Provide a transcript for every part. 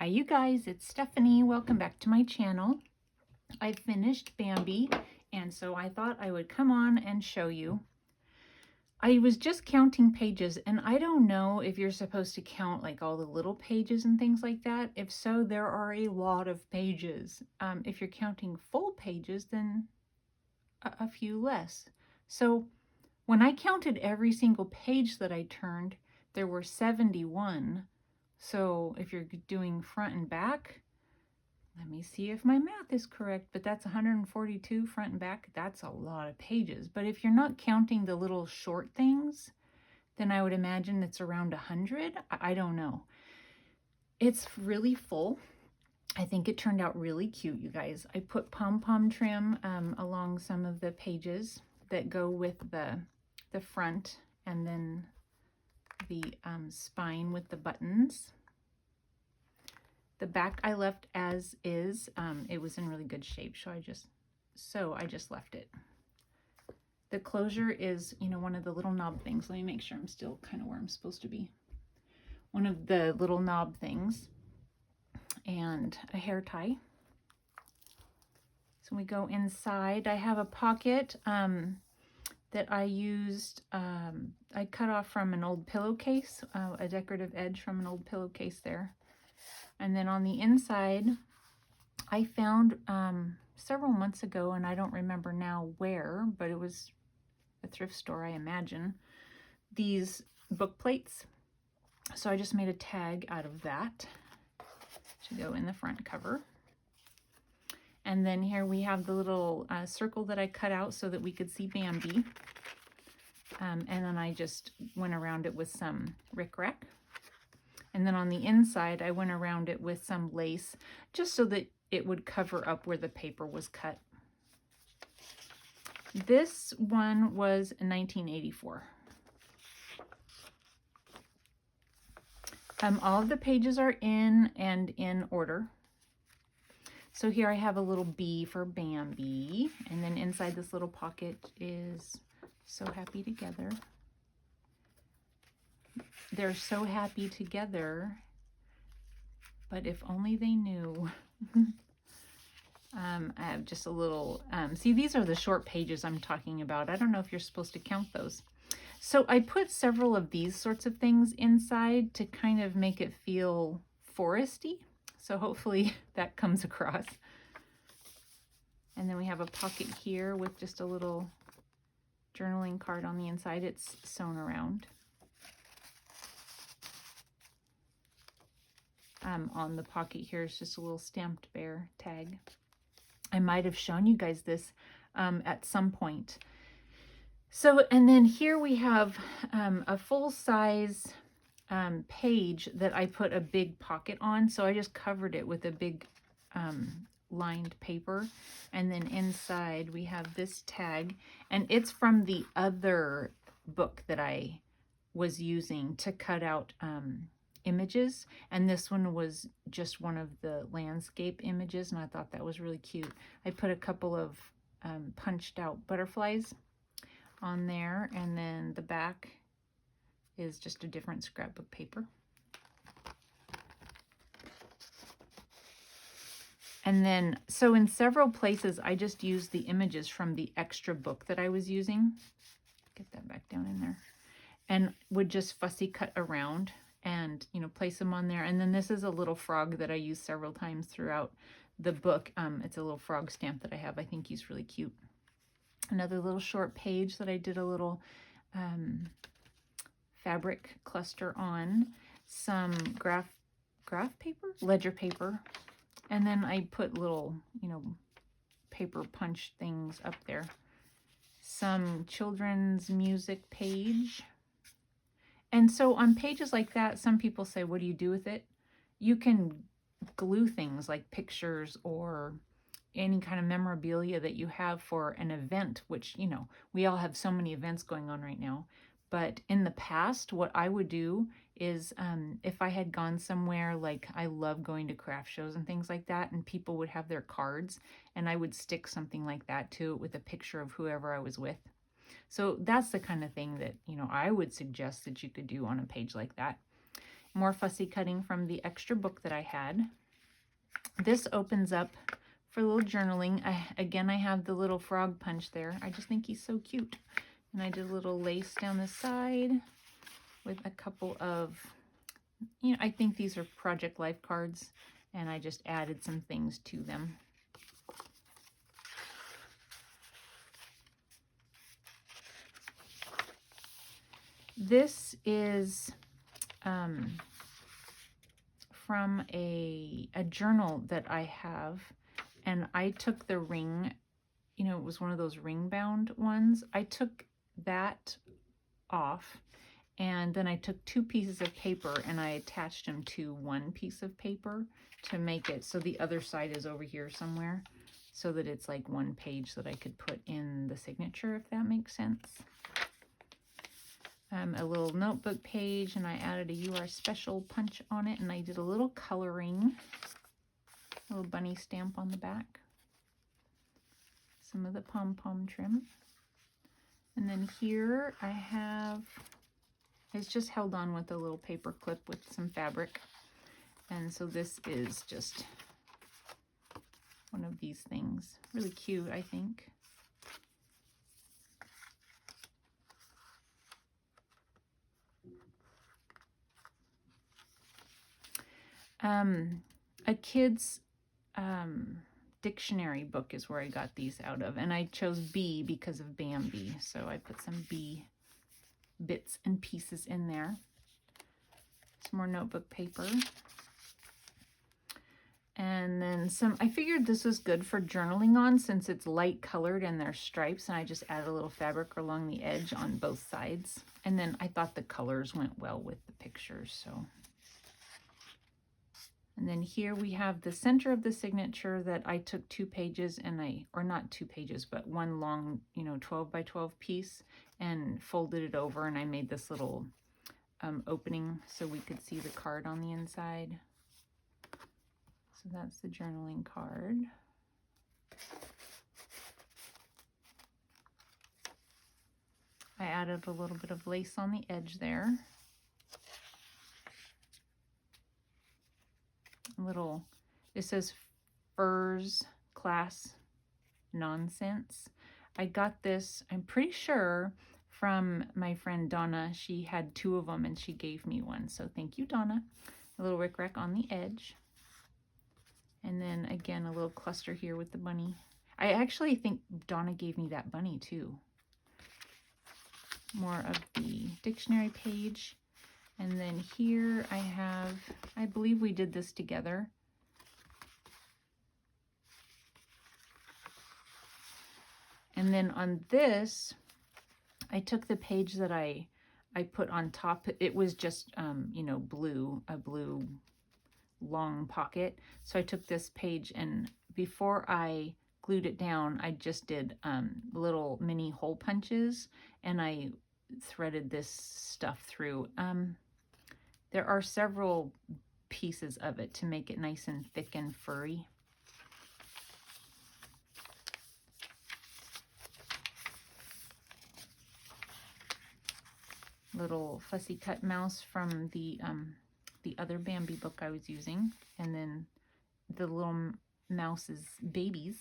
Hi you guys, it's Stephanie. Welcome back to my channel. I finished Bambi, and so I thought I would come on and show you. I was just counting pages, and I don't know if you're supposed to count like all the little pages and things like that. If so, there are a lot of pages. If you're counting full pages, then a few less. So when I counted every single page that I turned, there were 71. So if you're doing front and back, let me see if my math is correct, but that's 142 front and back. That's a lot of pages. But if you're not counting the little short things, then I would imagine it's around 100. I don't know. It's really full. I think it turned out really cute, you guys. I put pom-pom trim along some of the pages that go with the front, and then the spine with the buttons. The back I left as is. It was in really good shape, so I just left it. The closure is, one of the little knob things. Let me make sure I'm still kind of where I'm supposed to be. One of the little knob things, and a hair tie. So we go inside. I have a pocket that I used. I cut off from an old pillowcase, a decorative edge from an old pillowcase there. And then on the inside, I found several months ago, and I don't remember now where, but it was a thrift store, I imagine, these book plates. So I just made a tag out of that to go in the front cover. And then here we have the little circle that I cut out so that we could see Bambi. And then I just went around it with some rickrack. And then on the inside, I went around it with some lace just so that it would cover up where the paper was cut. This one was 1984. All of the pages are in order. So here I have a little B for Bambi, and then inside this little pocket is So Happy Together. They're so happy together, but if only they knew. I have just a little, see, these are the short pages I'm talking about. I don't know if you're supposed to count those. So I put several of these sorts of things inside to kind of make it feel foresty. So hopefully that comes across. And then we have a pocket here with just a little journaling card on the inside. It's sewn around. On the pocket here is just a little stamped bear tag. I might have shown you guys this at some point. So, and then here we have a full-size page that I put a big pocket on. So I just covered it with a big lined paper. And then inside we have this tag, and it's from the other book that I was using to cut out images, and this one was just one of the landscape images, and I thought that was really cute. I put a couple of punched out butterflies on there, and then the back is just a different scrapbook paper. And then, so in several places, I just used the images from the extra book that I was using. Get that back down in there. And would just fussy cut around and, place them on there. And then this is a little frog that I use several times throughout the book. It's a little frog stamp that I have. I think he's really cute. Another little short page that I did a little fabric cluster on. Some graph paper, ledger paper. And then I put little, paper punch things up there. Some children's music page. And so on pages like that, some people say, what do you do with it? You can glue things like pictures or any kind of memorabilia that you have for an event, which, we all have so many events going on right now. But in the past, what I would do is if I had gone somewhere, like I love going to craft shows and things like that, and people would have their cards, and I would stick something like that to it with a picture of whoever I was with. So that's the kind of thing that, I would suggest that you could do on a page like that. more fussy cutting from the extra book that I had. This opens up for a little journaling. Again, I have the little frog punch there. I just think he's so cute. And I did a little lace down the side with a couple of, I think these are Project Life cards, and I just added some things to them. This is from a journal that I have, and I took the ring, it was one of those ring bound ones. I took that off, and then I took 2 pieces of paper and I attached them to 1 piece of paper to make it so the other side is over here somewhere, so that it's like 1 page that I could put in the signature, if that makes sense. A little notebook page, and I added a You Are Special punch on it, and I did a little coloring, a little bunny stamp on the back, some of the pom-pom trim. And then here I have, it's just held on with a little paper clip with some fabric. And so this is just one of these things. Really cute, I think. A kid's dictionary book is where I got these out of, and I chose B because of Bambi, so I put some B bits and pieces in there. Some more notebook paper, and then some. I figured this was good for journaling on since it's light colored and there's stripes, and I just added a little fabric along the edge on both sides, and then I thought the colors went well with the pictures, so. And then here we have the center of the signature that I took 2 pages and or not 2 pages, but 1 long, 12 by 12 piece, and folded it over, and I made this little opening so we could see the card on the inside. So that's the journaling card. I added a little bit of lace on the edge there. It says Furs Class Nonsense. I got this, I'm pretty sure, from my friend Donna. She had 2 of them and she gave me one, so thank you, Donna. A little rickrack on the edge, and then again a little cluster here with the bunny. I actually think Donna gave me that bunny too. More of the dictionary page. And then here I have, I believe we did this together. And then on this, I took the page that I put on top. It was just, blue, a blue long pocket. So I took this page, and before I glued it down, I just did little mini hole punches, and I threaded this stuff through. There are several pieces of it to make it nice and thick and furry. Little fussy cut mouse from the other Bambi book I was using, and then the little mouse's babies.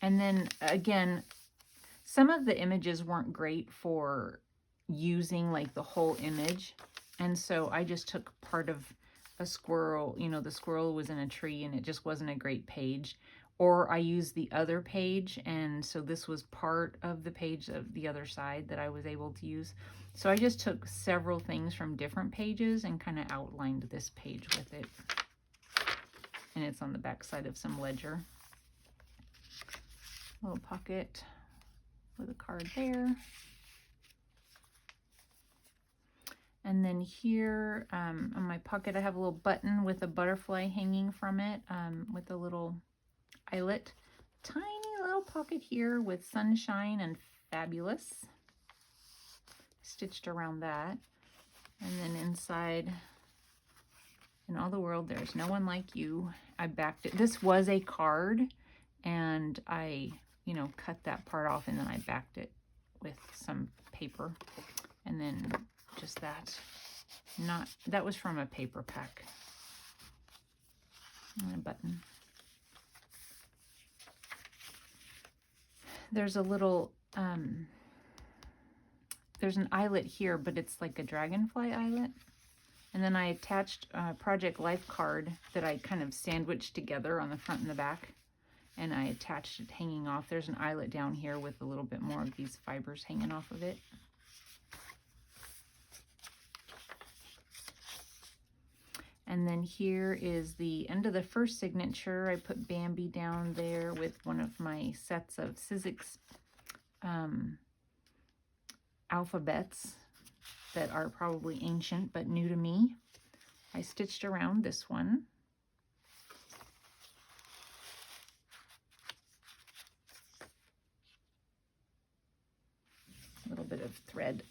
And then again, some of the images weren't great for using like the whole image, and so I just took part of a squirrel. The squirrel was in a tree and it just wasn't a great page, or I used the other page, and so this was part of the page of the other side that I was able to use. So I just took several things from different pages and kind of outlined this page with it, and it's on the back side of some ledger. Little pocket with a card there. And then here on my pocket, I have a little button with a butterfly hanging from it, with a little eyelet. Tiny little pocket here with sunshine and fabulous stitched around that. And then inside, in all the world, there's no one like you. I backed it. This was a card, and I, cut that part off, and then I backed it with some paper, and then just that Not, that was from a paper pack. And a button. There's a little, there's an eyelet here, but it's like a dragonfly eyelet. And then I attached a Project Life card that I kind of sandwiched together on the front and the back. And I attached it hanging off. There's an eyelet down here with a little bit more of these fibers hanging off of it. And then here is the end of the first signature. I put Bambi down there with one of my sets of Sizzix alphabets that are probably ancient but new to me. I stitched around this one. A little bit of thread.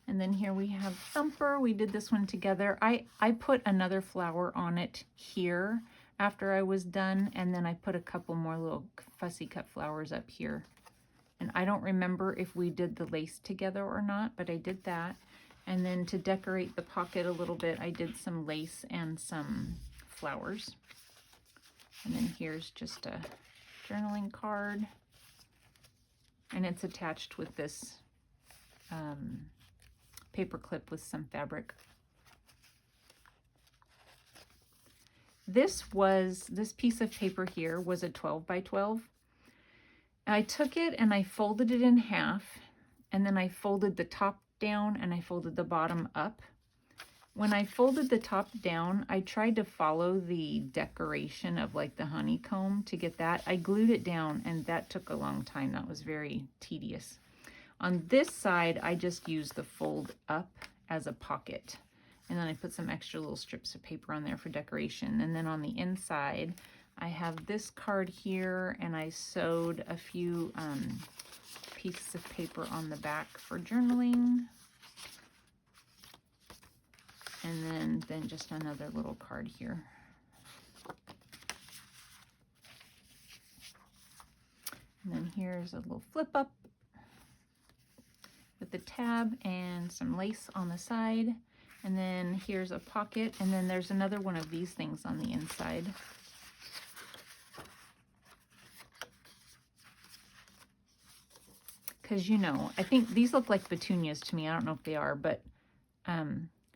And then here we have Thumper. We did this one together. I put another flower on it here after I was done, and then I put a couple more little fussy cut flowers up here. And I don't remember if we did the lace together or not, but I did that. And then to decorate the pocket a little bit, I did some lace and some flowers. And then here's just a journaling card. And it's attached with this paper clip with some fabric. This piece of paper here was a 12 by 12. I took it and I folded it in half, and then I folded the top down and I folded the bottom up. When I folded the top down, I tried to follow the decoration of like the honeycomb to get that. I glued it down and that took a long time. That was very tedious. On this side, I just used the fold up as a pocket. And then I put some extra little strips of paper on there for decoration. And then on the inside, I have this card here, and I sewed a few pieces of paper on the back for journaling. And then just another little card here. And then here's a little flip up with the tab and some lace on the side. And then here's a pocket, and then there's another one of these things on the inside. Because, you know, I think these look like petunias to me. I don't know if they are, but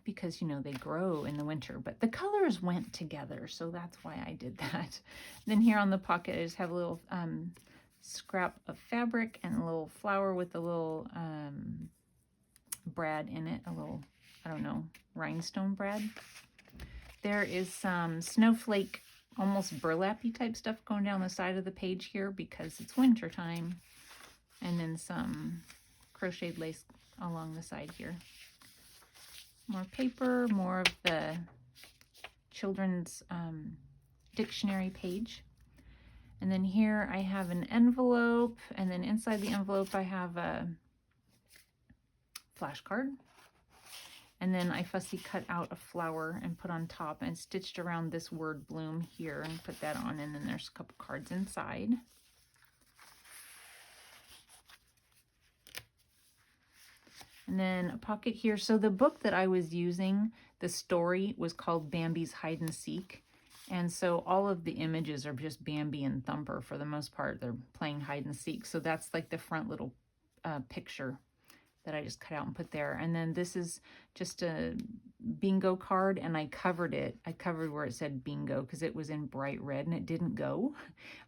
because, you know, they grow in the winter. But the colors went together, so that's why I did that. Then here on the pocket, I just have a little scrap of fabric and a little flower with a little brad in it, a little, I don't know, rhinestone brad. There is some snowflake, almost burlap-y type stuff going down the side of the page here because it's winter time. And then some crocheted lace along the side here. More paper, more of the children's dictionary page. And then here I have an envelope, and then inside the envelope I have a flashcard. And then I fussy cut out a flower and put on top and stitched around this word bloom here and put that on, and then there's a couple cards inside. And then a pocket here. So the book that I was using, the story was called Bambi's Hide and Seek. And so all of the images are just Bambi and Thumper for the most part. They're playing hide and seek. So that's like the front little picture that I just cut out and put there. And then this is just a bingo card, and I covered it. I covered where it said bingo because it was in bright red and it didn't go.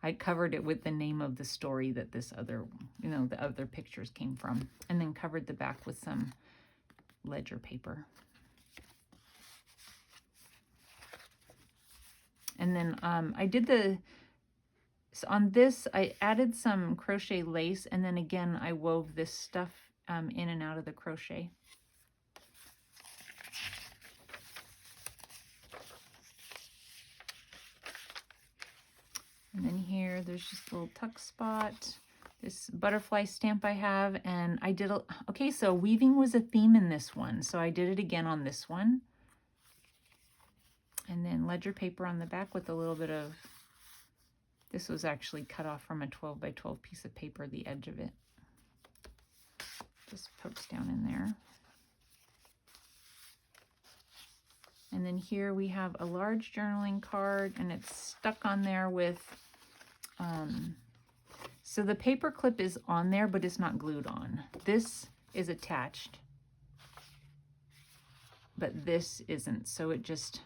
I covered it with the name of the story that this other, you know, the other pictures came from, and then covered the back with some ledger paper. And then I did so on this, I added some crochet lace, and then again, I wove this stuff in and out of the crochet. And then here, there's just a little tuck spot. This butterfly stamp I have, and I did, okay, so weaving was a theme in this one, so I did it again on this one. And then ledger paper on the back with a little bit of, this was actually cut off from a 12 by 12 piece of paper, the edge of it. Just pokes down in there. And then here we have a large journaling card, and it's stuck on there with, so the paper clip is on there, but it's not glued on. This is attached, but this isn't, so it just,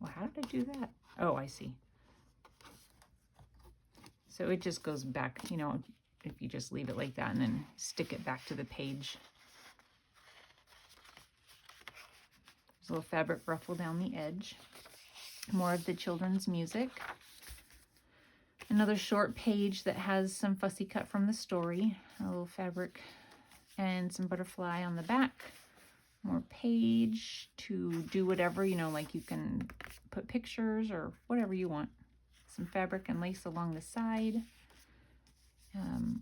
well, how did I do that? Oh, I see. So it just goes back, you know, if you just leave it like that and then stick it back to the page. There's a little fabric ruffle down the edge. More of the children's music. Another short page that has some fussy cut from the story. A little fabric and some butterfly on the back. More page to do whatever, you know, like you can put pictures or whatever you want. Some fabric and lace along the side.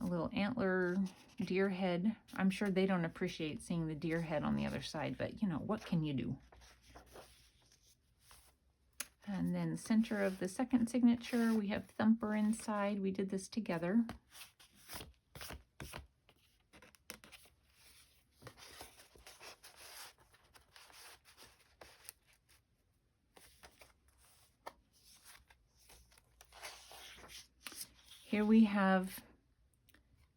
A little antler deer head. I'm sure they don't appreciate seeing the deer head on the other side, but you know, what can you do? And then center of the second signature, we have Thumper inside. We did this together. Here we have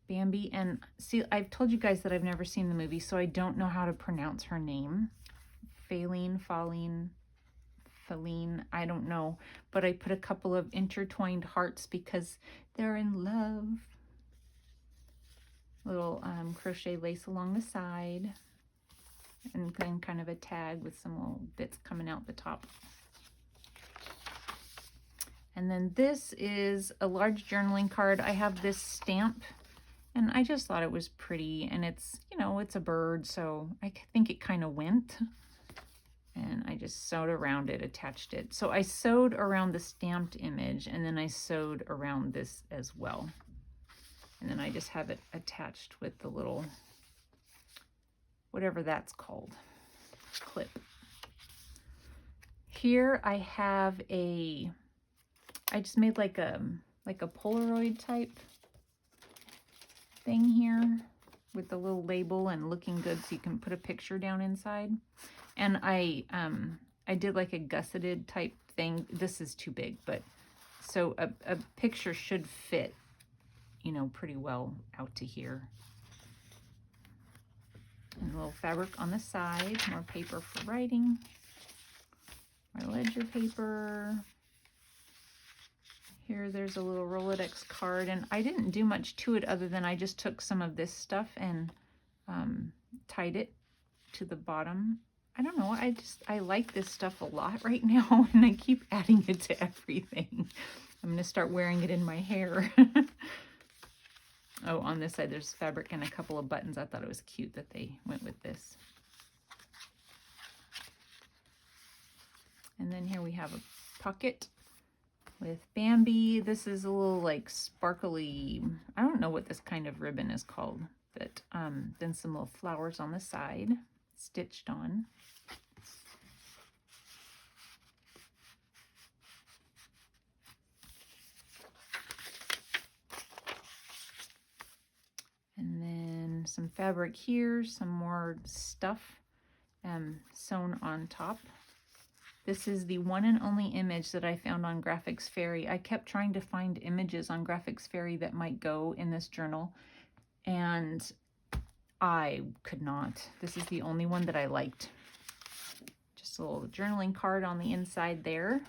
Bambi, and see, I've told you guys that I've never seen the movie, so I don't know how to pronounce her name. Faline, I don't know, but I put a couple of intertwined hearts because they're in love. Little crochet lace along the side, and then kind of a tag with some little bits coming out the top. And then this is a large journaling card. I have this stamp, and I just thought it was pretty, and it's, you know, it's a bird, so I think it kind of went. And I just sewed around it, attached it. So I sewed around the stamped image, and then I sewed around this as well. And then I just have it attached with the little, whatever that's called, clip. Here I have I just made like a Polaroid type thing here with the little label and looking good so you can put a picture down inside. And I did like a gusseted type thing. This is too big, but so a picture should fit, you know, pretty well out to here. And a little fabric on the side, more paper for writing, more ledger paper. Here there's a little Rolodex card, and I didn't do much to it other than I just took some of this stuff and tied it to the bottom. I don't know, I like this stuff a lot right now, and I keep adding it to everything. I'm going to start wearing it in my hair. Oh, on this side there's fabric and a couple of buttons. I thought it was cute that they went with this. And then here we have a pocket with Bambi. This is a little like sparkly, I don't know what this kind of ribbon is called, but then some little flowers on the side stitched on. And then some fabric here, some more stuff sewn on top. This is the one and only image that I found on Graphics Fairy. I kept trying to find images on Graphics Fairy that might go in this journal, and I could not. This is the only one that I liked. Just a little journaling card on the inside there.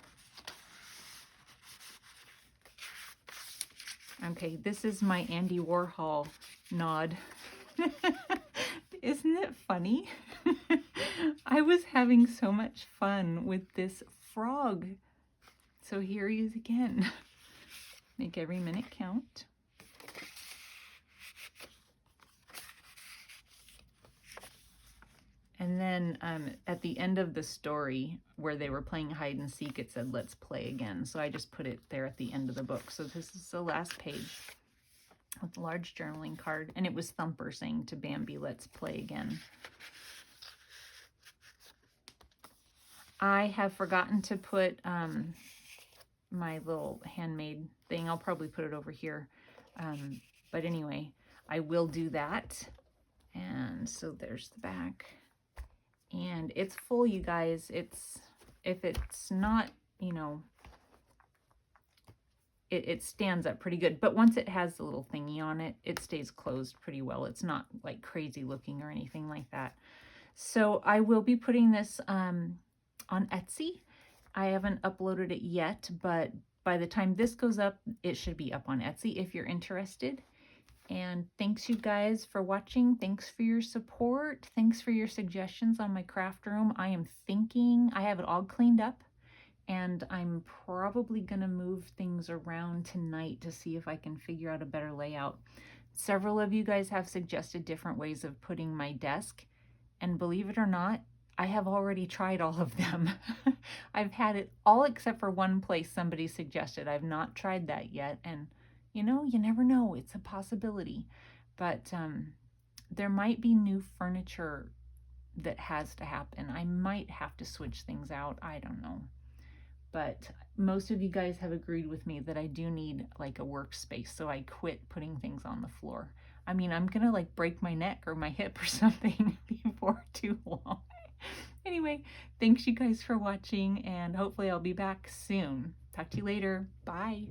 Okay, this is my Andy Warhol nod. Isn't it funny? I was having so much fun with this frog. So here he is again. Make every minute count. And then at the end of the story where they were playing hide and seek, it said, "Let's play again." So I just put it there at the end of the book. So this is the last page with a large journaling card. And it was Thumper saying to Bambi, "Let's play again." I have forgotten to put my little handmade thing. I'll probably put it over here. But anyway, I will do that. And so there's the back. And it's full, you guys. If it's not, you know, it stands up pretty good. But once it has the little thingy on it, it stays closed pretty well. It's not like crazy looking or anything like that. So I will be putting this on Etsy. I haven't uploaded it yet, but by the time this goes up, it should be up on Etsy if you're interested. And thanks you guys for watching. Thanks for your support. Thanks for your suggestions on my craft room. I am thinking I have it all cleaned up, and I'm probably going to move things around tonight to see if I can figure out a better layout. Several of you guys have suggested different ways of putting my desk, and believe it or not, I have already tried all of them. I've had it all except for one place somebody suggested. I've not tried that yet, and you know, you never know. It's a possibility. But there might be new furniture that has to happen. I might have to switch things out. I don't know. But most of you guys have agreed with me that I do need like a workspace, so I quit putting things on the floor. I mean, I'm gonna like break my neck or my hip or something before too long. Anyway, thanks you guys for watching, and hopefully I'll be back soon. Talk to you later. Bye.